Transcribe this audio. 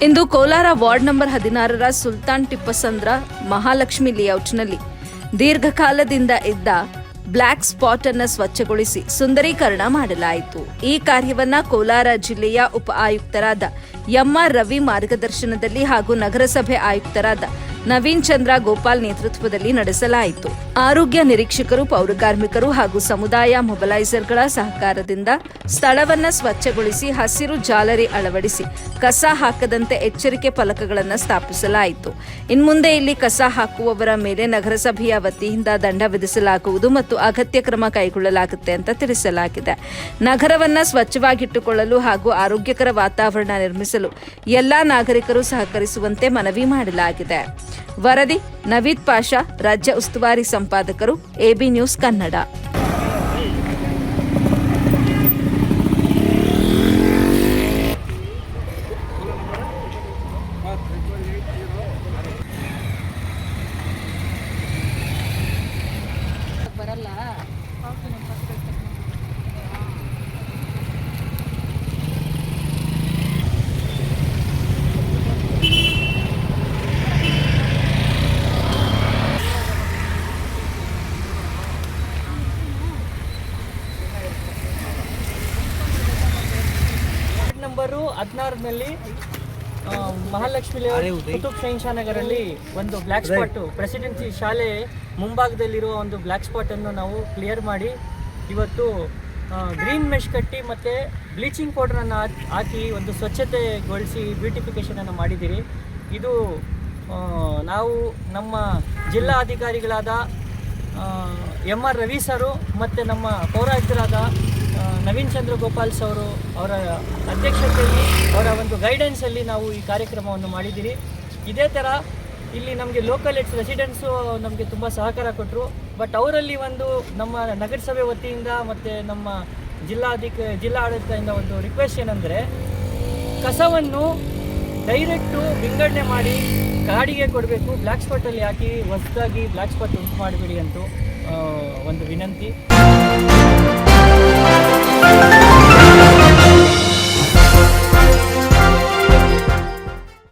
ಇಂದು Kolar ward number 16ರ Sultan ಟಿಪ್ಪಸಂದ್ರ Mahalakshmi ಲೇಔಟ್ನಲ್ಲಿ ದೀರ್ಘಕಾಲದಿಂದ ಇದ್ದ block spot ಅನ್ನು ಸ್ವಚ್ಛಗೊಳಿಸಿ ಸುಂದರೀಕರಣ ಮಾಡಲಾಯಿತು. ಈ ಕಾರ್ಯವನ್ನ ಕೋಲಾರ ಜಿಲ್ಲೆಯ ಉಪ ಆಯುಕ್ತರಾದ ಎಂಆರ್ ರವಿ ಮಾರ್ಗದರ್ಶನದಲ್ಲಿ ಹಾಗೂ ನಗರಸಭೆ ಆಯುಕ್ತರಾದ ನವೀನ್ ಚಂದ್ರ ಗೋಪಾಲ್ ನೇತೃತ್ವದಲ್ಲಿ ನಡೆಸಲಾಯಿತು. ಆರೋಗ್ಯ ನಿರೀಕ್ಷಕರು, ಪೌರಕಾರ್ಮಿಕರು ಹಾಗೂ ಸಮುದಾಯ ಮೊಬಲೈಸರ್ಗಳ ಸಹಕಾರದಿಂದ ಸ್ಥಳವನ್ನು ಸ್ವಚ್ಛಗೊಳಿಸಿ ಹಸಿರು ಜಾಲರಿ ಅಳವಡಿಸಿ ಕಸ ಹಾಕದಂತೆ ಎಚ್ಚರಿಕೆ ಫಲಕಗಳನ್ನು ಸ್ಥಾಪಿಸಲಾಯಿತು. ಇನ್ಮುಂದೆ ಇಲ್ಲಿ ಕಸ ಹಾಕುವವರ ಮೇಲೆ ನಗರಸಭೆಯ ವತಿಯಿಂದ ದಂಡ ವಿಧಿಸಲಾಗುವುದು ಮತ್ತು ಅಗತ್ಯ ಕ್ರಮ ಕೈಗೊಳ್ಳಲಾಗುತ್ತೆ ಅಂತ ತಿಳಿಸಲಾಗಿದೆ. ನಗರವನ್ನು ಸ್ವಚ್ಛವಾಗಿಟ್ಟುಕೊಳ್ಳಲು ಹಾಗೂ ಆರೋಗ್ಯಕರ ವಾತಾವರಣ ನಿರ್ಮಿಸಲು ಎಲ್ಲಾ ನಾಗರಿಕರು ಸಹಕರಿಸುವಂತೆ ಮನವಿ ಮಾಡಲಾಗಿದೆ. ವರದಿ ನವೀದ್ ಪಾಷಾ, ರಾಜ್ಯ ಉಸ್ತುವಾರಿ ಸಂಪಾದಕರು, ಎಬಿ ನ್ಯೂಸ್ ಕನ್ನಡ. ನಂಬರು 16ನಲ್ಲಿ ಮಹಾಲಕ್ಷ್ಮಿ ಲೇಔಟ್ ಕುತುಬ್ ಶಹೀನ್ಶಾ ನಗರಲ್ಲಿ ಒಂದು ಬ್ಲ್ಯಾಕ್ ಸ್ಪಾಟ್ ಪ್ರೆಸಿಡೆನ್ಸಿ ಶಾಲೆ ಮುಂಭಾಗದಲ್ಲಿರುವ ಒಂದು ಬ್ಲ್ಯಾಕ್ ಸ್ಪಾಟ್ ಅನ್ನು ನಾವು ಕ್ಲಿಯರ್ ಮಾಡಿ ಇವತ್ತು ಗ್ರೀನ್ ಮೆಶ್ ಕಟ್ಟಿ ಮತ್ತು ಬ್ಲೀಚಿಂಗ್ ಪೌಡರನ್ನು ಹಾಕಿ ಒಂದು ಸ್ವಚ್ಛತೆಗೊಳಿಸಿ ಬ್ಯೂಟಿಫಿಕೇಷನ್ ಅನ್ನು ಮಾಡಿದ್ದೀರಿ. ಇದು ನಾವು ನಮ್ಮ ಜಿಲ್ಲಾ ಅಧಿಕಾರಿಗಳಾದ ಎಂಆರ್ ರವಿ ಸರು ಮತ್ತು ನಮ್ಮ ಪೌರಾಯುಕ್ತರಾದ ನವೀನ್ ಚಂದ್ರ ಗೋಪಾಲ್ ಅವರು ಅವರ ಅಧ್ಯಕ್ಷತೆಯಲ್ಲಿ ಅವರ ಒಂದು ಗೈಡೆನ್ಸಲ್ಲಿ ನಾವು ಈ ಕಾರ್ಯಕ್ರಮವನ್ನು ಮಾಡಿದ್ದೀರಿ. ಇದೇ ಥರ ಇಲ್ಲಿ ನಮಗೆ ಲೋಕಲ್ ರೆಸಿಡೆಂಟ್ಸು ನಮಗೆ ತುಂಬ ಸಹಕಾರ ಕೊಟ್ಟರು. ಬಟ್ ಅವರಲ್ಲಿ ಒಂದು ನಮ್ಮ ನಗರಸಭೆ ವತಿಯಿಂದ ಮತ್ತು ನಮ್ಮ ಜಿಲ್ಲಾ ಆಡಳಿತದಿಂದ ಒಂದು ರಿಕ್ವೆಸ್ಟ್ ಏನಂದರೆ, ಕಸವನ್ನು ಡೈರೆಕ್ಟು ವಿಂಗಡಣೆ ಮಾಡಿ ಗಾಡಿಗೆ ಕೊಡಬೇಕು, ಬ್ಲ್ಯಾಕ್ ಸ್ಪಾಟಲ್ಲಿ ಹಾಕಿ ಹೊಸದಾಗಿ ಬ್ಲ್ಯಾಕ್ ಸ್ಪಾಟ್ ಉಂಟು ಮಾಡಬೇಡಿ ಅಂತ ಒಂದು ವಿನಂತಿ.